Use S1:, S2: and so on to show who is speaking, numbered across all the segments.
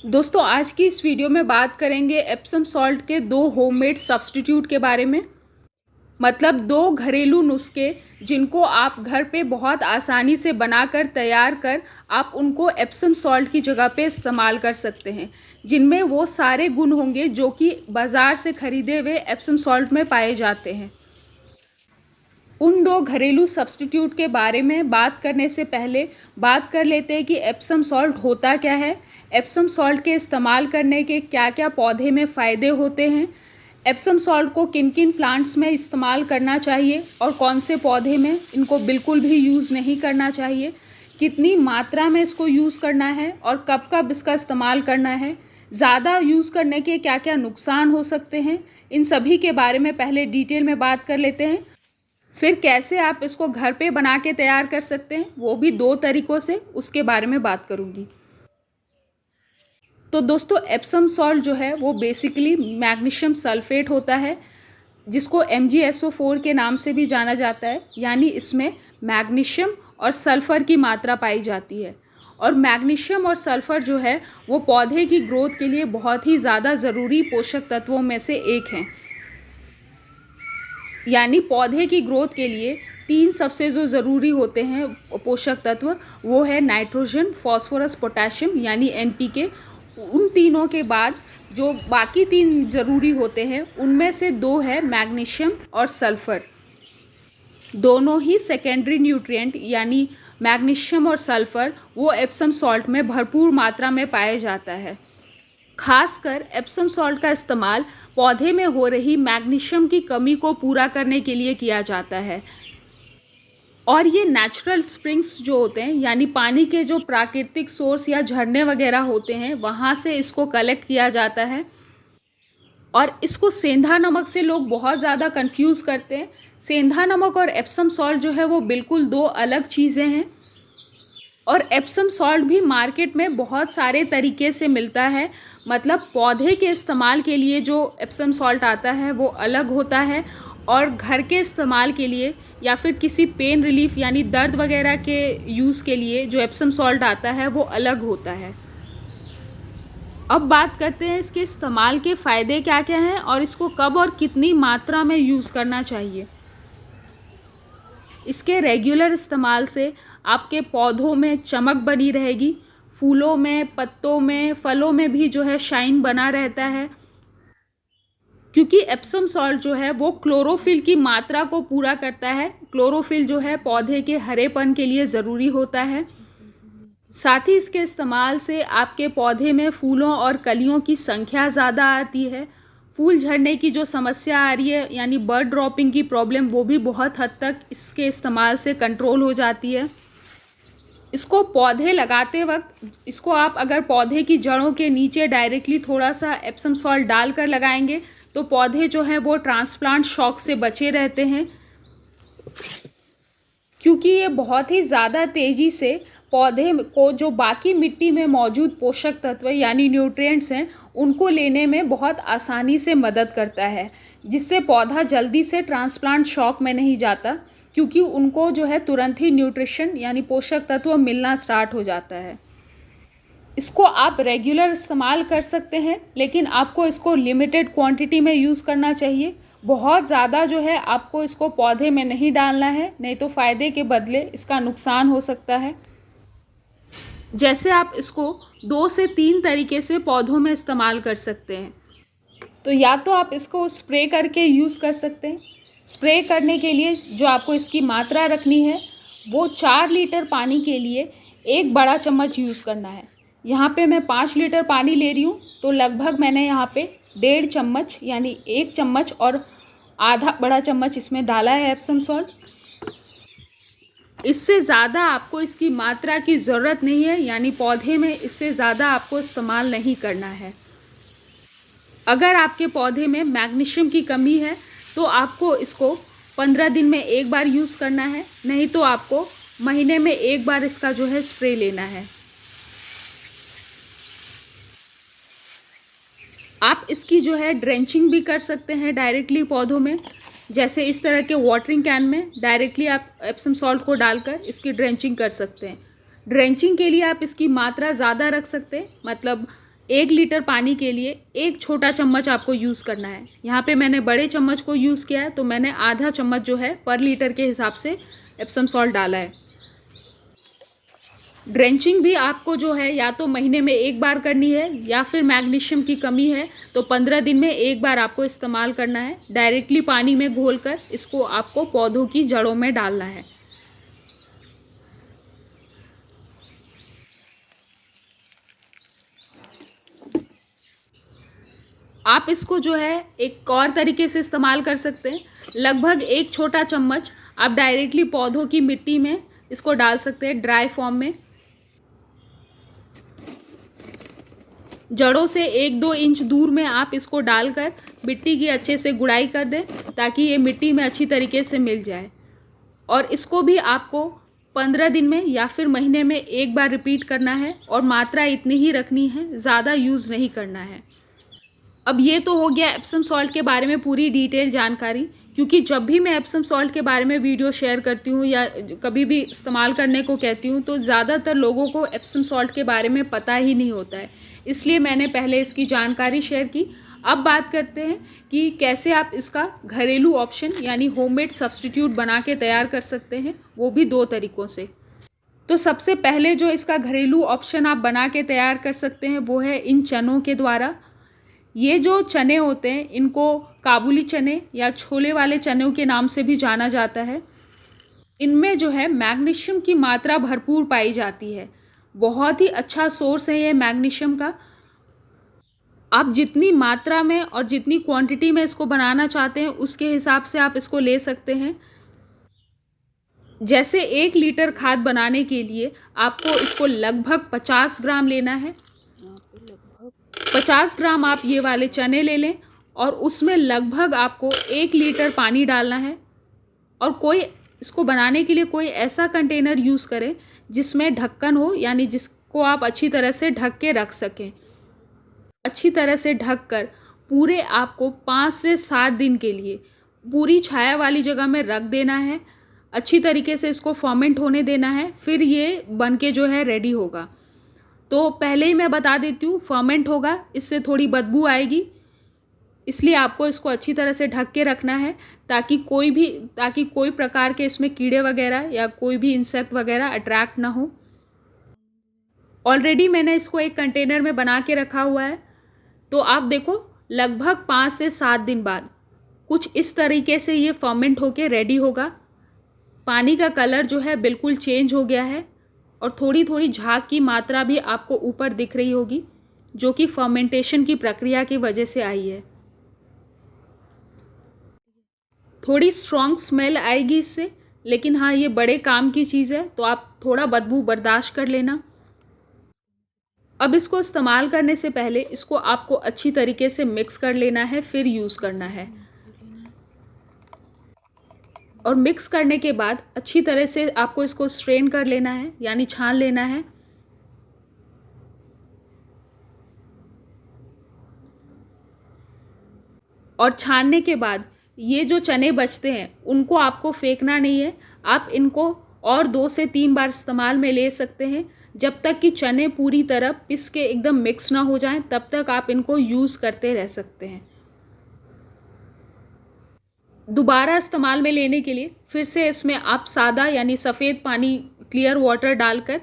S1: दोस्तों आज की इस वीडियो में बात करेंगे एप्सम सॉल्ट के दो होममेड सब्स्टिट्यूट के बारे में। मतलब दो घरेलू नुस्खे जिनको आप घर पे बहुत आसानी से बनाकर तैयार कर आप उनको एप्सम सॉल्ट की जगह पे इस्तेमाल कर सकते हैं, जिनमें वो सारे गुण होंगे जो कि बाज़ार से ख़रीदे हुए एप्सम सॉल्ट में पाए जाते हैं। उन दो घरेलू सब्स्टिट्यूट के बारे में बात करने से पहले बात कर लेते हैं कि एप्सम सॉल्ट होता क्या है, एप्सम सॉल्ट के इस्तेमाल करने के क्या क्या पौधे में फ़ायदे होते हैं, एप्सम सॉल्ट को किन किन प्लांट्स में इस्तेमाल करना चाहिए और कौन से पौधे में इनको बिल्कुल भी यूज़ नहीं करना चाहिए, कितनी मात्रा में इसको यूज़ करना है और कब कब इसका इस्तेमाल करना है, ज़्यादा यूज़ करने के क्या क्या नुकसान हो सकते हैं, इन सभी के बारे में पहले डिटेल में बात कर लेते हैं। फिर कैसे आप इसको घर पे बना के तैयार कर सकते हैं, वो भी दो तरीक़ों से, उसके बारे में बात करूँगी। तो दोस्तों एप्सम सॉल्ट जो है वो बेसिकली मैग्नीशियम सल्फेट होता है, जिसको MgSO4 के नाम से भी जाना जाता है। यानी इसमें मैग्नीशियम और सल्फ़र की मात्रा पाई जाती है। और मैग्नीशियम और सल्फ़र जो है वो पौधे की ग्रोथ के लिए बहुत ही ज़्यादा ज़रूरी पोषक तत्वों में से एक हैं। यानी पौधे की ग्रोथ के लिए तीन सबसे जो ज़रूरी होते हैं पोषक तत्व, वो है नाइट्रोजन, फॉस्फोरस, पोटेशियम यानी NPK। उन तीनों के बाद जो बाकी तीन ज़रूरी होते हैं उनमें से दो है मैग्नीशियम और सल्फ़र। दोनों ही सेकेंडरी न्यूट्रिएंट यानी मैग्नीशियम और सल्फ़र वो एप्सम सॉल्ट में भरपूर मात्रा में पाया जाता है। खासकर एप्सम सॉल्ट का इस्तेमाल पौधे में हो रही मैग्नीशियम की कमी को पूरा करने के लिए किया जाता है। और ये नेचुरल स्प्रिंग्स जो होते हैं यानी पानी के जो प्राकृतिक सोर्स या झरने वगैरह होते हैं वहाँ से इसको कलेक्ट किया जाता है। और इसको सेंधा नमक से लोग बहुत ज़्यादा कंफ्यूज करते हैं। सेंधा नमक और एप्सम सॉल्ट जो है वो बिल्कुल दो अलग चीज़ें हैं। और एप्सम सॉल्ट भी मार्केट में बहुत सारे तरीके से मिलता है। मतलब पौधे के इस्तेमाल के लिए जो एप्सम सॉल्ट आता है वो अलग होता है, और घर के इस्तेमाल के लिए या फिर किसी पेन रिलीफ यानी दर्द वगैरह के यूज़ के लिए जो एप्सम सॉल्ट आता है वो अलग होता है। अब बात करते हैं इसके इस्तेमाल के फ़ायदे क्या क्या हैं और इसको कब और कितनी मात्रा में यूज़ करना चाहिए। इसके रेगुलर इस्तेमाल से आपके पौधों में चमक बनी रहेगी, फूलों में, पत्तों में, फलों में भी जो है शाइन बना रहता है। क्योंकि एप्सम सॉल्ट जो है वो क्लोरोफिल की मात्रा को पूरा करता है। क्लोरोफिल जो है पौधे के हरेपन के लिए ज़रूरी होता है। साथ ही इसके इस्तेमाल से आपके पौधे में फूलों और कलियों की संख्या ज़्यादा आती है। फूल झड़ने की जो समस्या आ रही है यानी बर्ड ड्रॉपिंग की प्रॉब्लम, वो भी बहुत हद तक इसके इस्तेमाल से कंट्रोल हो जाती है। इसको पौधे लगाते वक्त इसको आप अगर पौधे की जड़ों के नीचे डायरेक्टली थोड़ा सा एप्सम सॉल्ट डालकर लगाएंगे तो पौधे जो हैं वो ट्रांसप्लांट शॉक से बचे रहते हैं, क्योंकि ये बहुत ही ज़्यादा तेज़ी से पौधे को जो बाकी मिट्टी में मौजूद पोषक तत्व यानी न्यूट्रिएंट्स हैं उनको लेने में बहुत आसानी से मदद करता है, जिससे पौधा जल्दी से ट्रांसप्लांट शॉक में नहीं जाता, क्योंकि उनको जो है तुरंत ही न्यूट्रिशन यानी पोषक तत्व मिलना स्टार्ट हो जाता है। इसको आप रेगुलर इस्तेमाल कर सकते हैं, लेकिन आपको इसको लिमिटेड क्वांटिटी में यूज़ करना चाहिए। बहुत ज़्यादा जो है आपको इसको पौधे में नहीं डालना है, नहीं तो फ़ायदे के बदले इसका नुकसान हो सकता है। जैसे आप इसको 2 से 3 तरीके से पौधों में इस्तेमाल कर सकते हैं। तो या तो आप इसको स्प्रे करके यूज़ कर सकते हैं। स्प्रे करने के लिए जो आपको इसकी मात्रा रखनी है वो 4 लीटर पानी के लिए 1 बड़ा चम्मच यूज़ करना है। यहाँ पे मैं 5 लीटर पानी ले रही हूँ, तो लगभग मैंने यहाँ पे 1.5 चम्मच यानी 1 चम्मच और आधा बड़ा चम्मच इसमें डाला है एप्सम सॉल्ट। इससे ज़्यादा आपको इसकी मात्रा की ज़रूरत नहीं है, यानी पौधे में इससे ज़्यादा आपको इस्तेमाल नहीं करना है। अगर आपके पौधे में मैग्नीशियम की कमी है तो आपको इसको 15 दिन में एक बार यूज़ करना है, नहीं तो आपको महीने में एक बार इसका जो है स्प्रे लेना है। आप इसकी जो है ड्रेंचिंग भी कर सकते हैं डायरेक्टली पौधों में, जैसे इस तरह के वाटरिंग कैन में डायरेक्टली आप एप्सम सॉल्ट को डालकर इसकी ड्रेंचिंग कर सकते हैं। ड्रेंचिंग के लिए आप इसकी मात्रा ज़्यादा रख सकते हैं, मतलब 1 लीटर पानी के लिए 1 छोटा चम्मच आपको यूज़ करना है। यहाँ पे मैंने बड़े चम्मच को यूज़ किया है, तो मैंने आधा चम्मच जो है पर लीटर के हिसाब से एप्सम सॉल्ट डाला है। ड्रेंचिंग भी आपको जो है या तो महीने में 1 बार करनी है, या फिर मैग्नीशियम की कमी है तो 15 दिन में 1 बार आपको इस्तेमाल करना है। डायरेक्टली पानी में घोलकर इसको आपको पौधों की जड़ों में डालना है। आप इसको जो है एक और तरीके से इस्तेमाल कर सकते हैं। लगभग 1 छोटा चम्मच आप डायरेक्टली पौधों की मिट्टी में इसको डाल सकते हैं, ड्राई फॉर्म में। जड़ों से 1-2 इंच दूर में आप इसको डालकर मिट्टी की अच्छे से गुड़ाई कर दें, ताकि ये मिट्टी में अच्छी तरीके से मिल जाए। और इसको भी आपको 15 दिन में या फिर महीने में 1 बार रिपीट करना है, और मात्रा इतनी ही रखनी है, ज़्यादा यूज़ नहीं करना है। अब ये तो हो गया एप्सम सॉल्ट के बारे में पूरी डिटेल जानकारी, क्योंकि जब भी मैं एप्सम सॉल्ट के बारे में वीडियो शेयर करती हूँ या कभी भी इस्तेमाल करने को कहती हूँ, तो ज़्यादातर लोगों को एप्सम सॉल्ट के बारे में पता ही नहीं होता है, इसलिए मैंने पहले इसकी जानकारी शेयर की। अब बात करते हैं कि कैसे आप इसका घरेलू ऑप्शन यानी होममेड सब्स्टिट्यूट बना के तैयार कर सकते हैं, वो भी 2 तरीक़ों से। तो सबसे पहले जो इसका घरेलू ऑप्शन आप बना के तैयार कर सकते हैं वो है इन चनों के द्वारा। ये जो चने होते हैं इनको काबुली चने या छोले वाले चनों के नाम से भी जाना जाता है। इनमें जो है मैग्नीशियम की मात्रा भरपूर पाई जाती है। बहुत ही अच्छा सोर्स है ये मैग्नीशियम का। आप जितनी मात्रा में और जितनी क्वांटिटी में इसको बनाना चाहते हैं उसके हिसाब से आप इसको ले सकते हैं। जैसे 1 लीटर खाद बनाने के लिए आपको इसको लगभग 50 ग्राम लेना है। 50 ग्राम आप ये वाले चने ले लें और उसमें लगभग आपको 1 लीटर पानी डालना है। और कोई इसको बनाने के लिए कोई ऐसा कंटेनर यूज़ करें जिसमें ढक्कन हो, यानी जिसको आप अच्छी तरह से ढक के रख सकें। अच्छी तरह से ढक कर पूरे आपको 5 से 7 दिन के लिए पूरी छाया वाली जगह में रख देना है। अच्छी तरीके से इसको फर्मेंट होने देना है, फिर ये बन के जो है रेडी होगा। तो पहले ही मैं बता देती हूँ, फर्मेंट होगा, इससे थोड़ी बदबू आएगी, इसलिए आपको इसको अच्छी तरह से ढक के रखना है ताकि कोई प्रकार के इसमें कीड़े वगैरह या कोई भी इंसेक्ट वगैरह अट्रैक्ट ना हो। ऑलरेडी मैंने इसको एक कंटेनर में बना के रखा हुआ है। तो आप देखो लगभग 5 से 7 दिन बाद कुछ इस तरीके से ये फर्मेंट होके रेडी होगा। पानी का कलर जो है बिल्कुल चेंज हो गया है और थोड़ी थोड़ी झाग की मात्रा भी आपको ऊपर दिख रही होगी, जो कि फर्मेंटेशन की प्रक्रिया की वजह से आई है। थोड़ी स्ट्रॉन्ग स्मेल आएगी इससे, लेकिन हाँ ये बड़े काम की चीज़ है, तो आप थोड़ा बदबू बर्दाश्त कर लेना। अब इसको इस्तेमाल करने से पहले इसको आपको अच्छी तरीके से मिक्स कर लेना है, फिर यूज़ करना है। और मिक्स करने के बाद अच्छी तरह से आपको इसको स्ट्रेन कर लेना है, यानी छान लेना है। और छानने के बाद ये जो चने बचते हैं उनको आपको फेंकना नहीं है, आप इनको और 2 से 3 बार इस्तेमाल में ले सकते हैं। जब तक कि चने पूरी तरह पिस के एकदम मिक्स ना हो जाएं, तब तक आप इनको यूज़ करते रह सकते हैं। दोबारा इस्तेमाल में लेने के लिए फिर से इसमें आप सादा यानी सफ़ेद पानी, क्लियर वाटर डालकर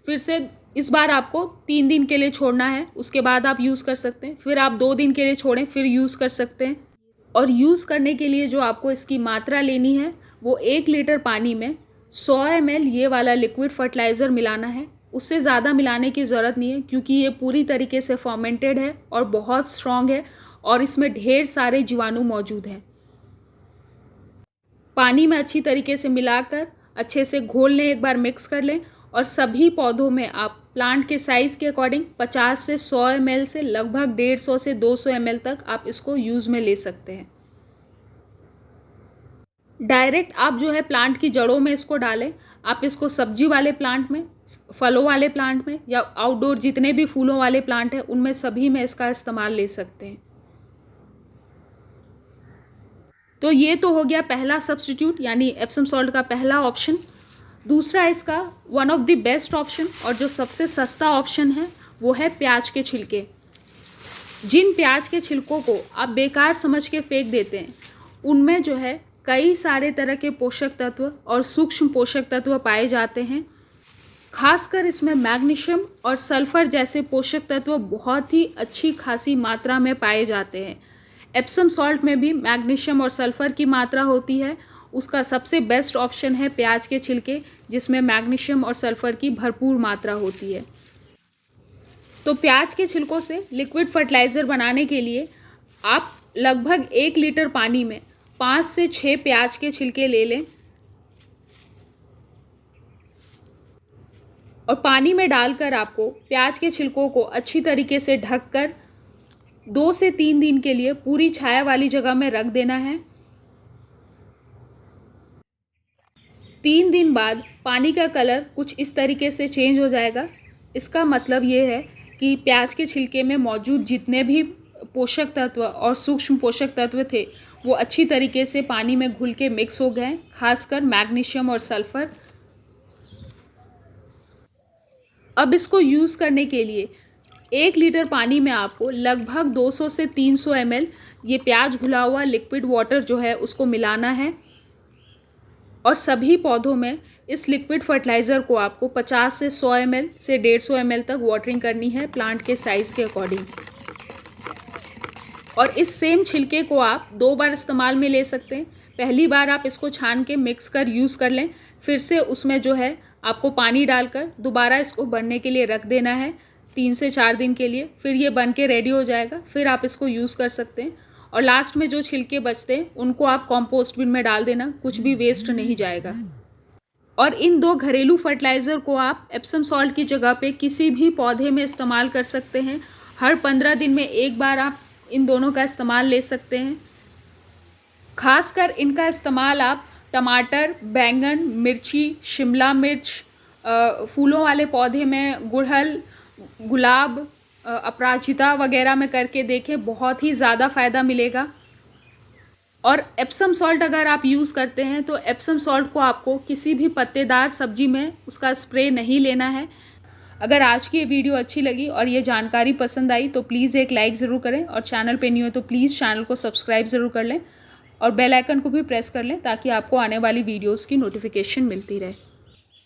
S1: फिर से इस बार आपको 3 दिन के लिए छोड़ना है, उसके बाद आप यूज़ कर सकते हैं। फिर आप 2 दिन के लिए छोड़ें, फिर यूज़ कर सकते हैं। और यूज़ करने के लिए जो आपको इसकी मात्रा लेनी है वो 1 लीटर पानी में 100 ml ये वाला लिक्विड फर्टिलाइज़र मिलाना है। उससे ज़्यादा मिलाने की ज़रूरत नहीं है, क्योंकि ये पूरी तरीके से फर्मेंटेड है और बहुत स्ट्रॉन्ग है और इसमें ढेर सारे जीवाणु मौजूद हैं। पानी में अच्छी तरीके से मिलाकर अच्छे से घोल लें, एक बार मिक्स कर लें। और सभी पौधों में आप प्लांट के साइज़ के अकॉर्डिंग 50 से 100 ml से लगभग 150 से 200 ml तक आप इसको यूज़ में ले सकते हैं। डायरेक्ट आप जो है प्लांट की जड़ों में इसको डालें। आप इसको सब्जी वाले प्लांट में, फलों वाले प्लांट में या आउटडोर जितने भी फूलों वाले प्लांट हैं उनमें सभी में इसका इस्तेमाल ले सकते हैं। तो ये तो हो गया पहला सब्स्टिट्यूट यानी एप्सम सॉल्ट का पहला ऑप्शन। दूसरा इसका one of the best option और जो सबसे सस्ता ऑप्शन है वो है प्याज के छिलके। जिन प्याज के छिलकों को आप बेकार समझ के फेंक देते हैं, उनमें जो है कई सारे तरह के पोषक तत्व और सूक्ष्म पोषक तत्व पाए जाते हैं। खासकर इसमें मैग्नीशियम और सल्फर जैसे पोषक तत्व बहुत ही अच्छी खासी मात्रा में पाए जाते हैं। एप्सम सॉल्ट में भी मैग्नीशियम और सल्फर की मात्रा होती है। उसका सबसे बेस्ट ऑप्शन है प्याज के छिलके, जिसमें मैग्नीशियम और सल्फर की भरपूर मात्रा होती है। तो प्याज के छिलकों से लिक्विड फर्टिलाइज़र बनाने के लिए आप लगभग 1 लीटर पानी में 5 से 6 प्याज के छिलके ले लें और पानी में डालकर आपको प्याज के छिलकों को अच्छी तरीके से ढककर 2 से 3 दिन के लिए पूरी छाया वाली जगह में रख देना है। 3 दिन बाद पानी का कलर कुछ इस तरीके से चेंज हो जाएगा। इसका मतलब ये है कि प्याज के छिलके में मौजूद जितने भी पोषक तत्व और सूक्ष्म पोषक तत्व थे वो अच्छी तरीके से पानी में घुल के मिक्स हो गए, खासकर मैग्नीशियम और सल्फर। अब इसको यूज़ करने के लिए 1 लीटर पानी में आपको लगभग 200 से 300 ml ये प्याज घुला हुआ लिक्विड वाटर जो है उसको मिलाना है और सभी पौधों में इस लिक्विड फर्टिलाइज़र को आपको 50 से 100 ml से 150 ml तक वाटरिंग करनी है प्लांट के साइज़ के अकॉर्डिंग। और इस सेम छिलके को आप 2 बार इस्तेमाल में ले सकते हैं। पहली बार आप इसको छान के मिक्स कर यूज़ कर लें, फिर से उसमें जो है आपको पानी डालकर दोबारा इसको बनने के लिए रख देना है 3 से 4 दिन के लिए। फिर ये बन के रेडी हो जाएगा, फिर आप इसको यूज़ कर सकते हैं। और लास्ट में जो छिलके बचते हैं उनको आप कंपोस्ट बिन में डाल देना, कुछ भी वेस्ट नहीं जाएगा। और इन 2 घरेलू फर्टिलाइज़र को आप एप्सम सॉल्ट की जगह पे किसी भी पौधे में इस्तेमाल कर सकते हैं। हर 15 दिन में एक बार आप इन दोनों का इस्तेमाल ले सकते हैं। खासकर इनका इस्तेमाल आप टमाटर, बैंगन, मिर्ची, शिमला मिर्च, फूलों वाले पौधे में गुड़हल, गुलाब, अपराजिता वगैरह में करके देखें, बहुत ही ज़्यादा फ़ायदा मिलेगा। और एप्सम सॉल्ट अगर आप यूज़ करते हैं तो एप्सम सॉल्ट को आपको किसी भी पत्तेदार सब्जी में उसका स्प्रे नहीं लेना है। अगर आज की ये वीडियो अच्छी लगी और ये जानकारी पसंद आई तो प्लीज़ एक लाइक ज़रूर करें और चैनल पे नहीं हो तो प्लीज़ चैनल को सब्सक्राइब ज़रूर कर लें और बेल आइकन को भी प्रेस कर लें ताकि आपको आने वाली वीडियोज़ की नोटिफिकेशन मिलती रहे।